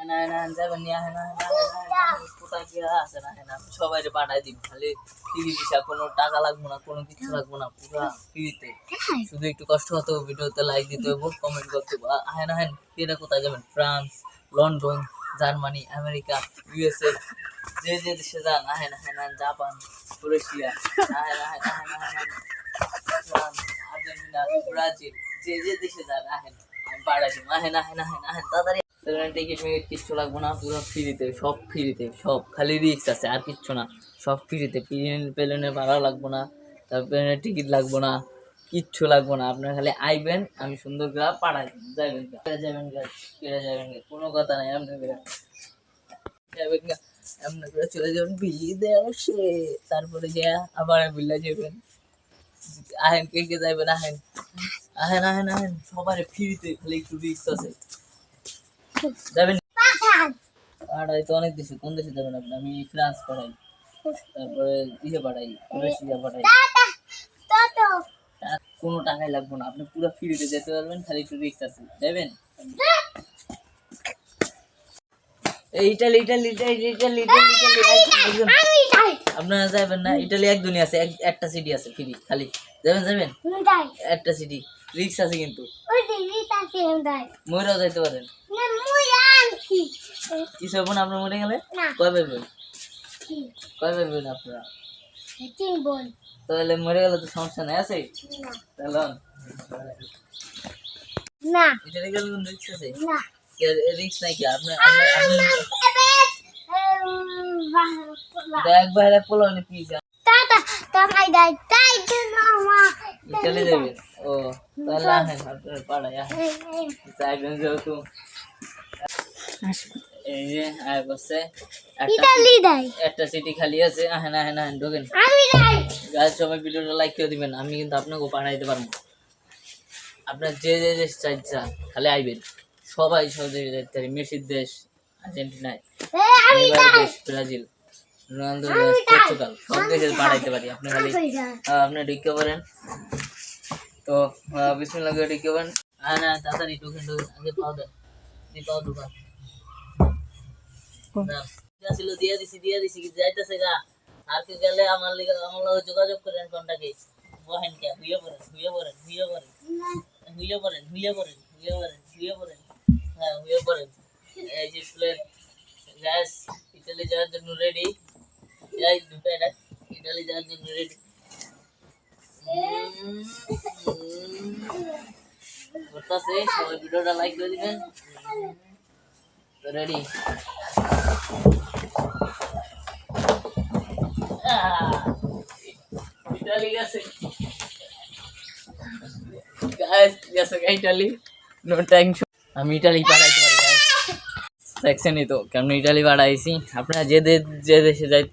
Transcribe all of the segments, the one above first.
না না যাবেন না না কোথায় কি আছে না না সবাই পাঠাই দিন খালি টিভি ভিসা কোনো টাকা লাগবে না কোনো কিছু লাগবে না পুরো ফ্রিতে শুধু একটু কষ্ট হতে হবে ভিডিওতে লাইক দিতে হবে কমেন্ট করতে হবে আহেন আহেন এটা কোথায় যাবেন France London Germany America USA যে যে দেশে যান আহেন আহেন জাপান ক্রোয়েশিয়া আহেন আহেন আহেন আহেন ফ্রান্স আর্জেন্টিনা ব্রাজিল যে যে দেশে যান আহেন আমি পাঠাই দিব আহেন আহেন আহেন আহেন তাড়াতাড়ি টিকিট মিকিট কিচ্ছু লাগবে না পুরো ফ্রিতে সব খালি রিক্স আছে আর কিচ্ছু না সব ফ্রিতে প্লেনের ভাড়া লাগবে না তারপরে টিকিট লাগবে না কিচ্ছু লাগবে না আপনার খালি আইবেন আমি সুন্দর করে পাঠাই যাবেন কোনো কথা নাই আপনার যাবেন আপনার করে চলে যাবেন বিদেশে তারপরে যে আবার বিল্লা যাবেন আহেন কে কে যাবেন আহেন আহেন আহেন আহেন সবার ফ্রিতে খালি একটু রিক্স আছে যাবেন পাঠাই তো অনেক দেশে কোন দেশে যাবেন আপনি আমি ফ্রান্স পাঠাই তারপরে ইয়ে পাঠাই ক্রোয়েশিয়া পাঠাই কোনো টাকাই লাগবে না আপনি পুরো ফ্রিতে যেতে পারবেন খালি একটু রিক্স আছে যাবেন Italy Italy Italy Italy Italy আপনারা যাবেন না ইটালি এক দুনিয়া আছে একটা সিটি আছে ফ্রি খালি যাবেন যাবেন একটা সিটি রিক্স আছে কিন্তু ময়ূরাও যাইতে পারেন কিছু হবো না আপনার মরে গেলে কয় পারবেন আপনারা তাহলে মরে গেলে তো সমস্যা নাই আছে তাহলে ইটালি গেলে কোন রিক্স আছে রিক্স নাই কি আপনি দেখ বাইরে পোলানি প্লিজ চলে যাবেন ও তাহলে আহেন আপনার পাড়ায় আহেন যাইবেন যেহেতু এই যে আয় বসে একটা সিটি খালি আছে আহেন আহেন আহেন ঢোকেন গাছ সবাই ভিডিওটা লাইক করে দিবেন আমি কিন্তু আপনাকে পাঠাইতে পারবো আপনার যে যে দেশ চাইছেন খালি আইবেন সবাই সব দেশে যাইতে পারি মেসির দেশ আর্জেন্টিনায় দেশ ব্রাজিল রোনালদো দেশ পর্তুগাল সব দেশে পাঠাইতে পারি আপনি খালি আপনি ঢুকে পড়েন তো বিসমিল্লাহ করে ঢুকে পড়েন না তাড়াতাড়ি ঢুকেন আগে পাও দেন পাও ঢুকান ছিল দিয়ে দিছি কি যাইতেছে গা আর কি গেলে আমার লগে যোগাযোগ করেন কন্টাকে বহেন কে হুইয়ে পড়েন হ্যাঁ হুইয়ে পড়েন এই যে প্লেন গ্যাস ইটালি যাওয়ার জন্য রেডি যাই ঢুকে এটা ইটালি যাওয়ার জন্য রেডি করতেছে সবাই ভিডিওটা লাইক করে দিবেন রেডি ইটালি গেছে গাইস গেছে ইটালি নো টেনশন আমি ইটালি পাঠাইতে পারি গাইস দেখছেনই তো কেমন ইটালি পাঠাইছি আপনারা যে দেশে যাই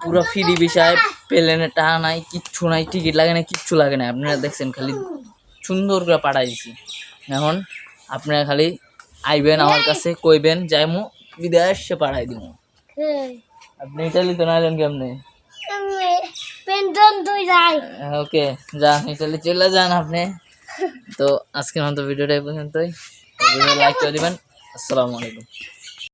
পুরো ফ্রি বিষয় প্লেনের টাকা নাই কিচ্ছু নাই টিকিট লাগে না কিচ্ছু লাগে না আপনারা দেখছেন খালি সুন্দর করে পাঠাইছি এখন আপনারা খালি আইবেন আমার কাছে কইবেন যাইমু বিদেশে পাঠাই দিব আপনি ইটালি তো নাইলেন কেমনে ওকে যান ইটালি চলে যান আপনি তো আজকের মতো ভিডিওটা এই পর্যন্তই লাইক করে দিবেন আসসালামু আলাইকুম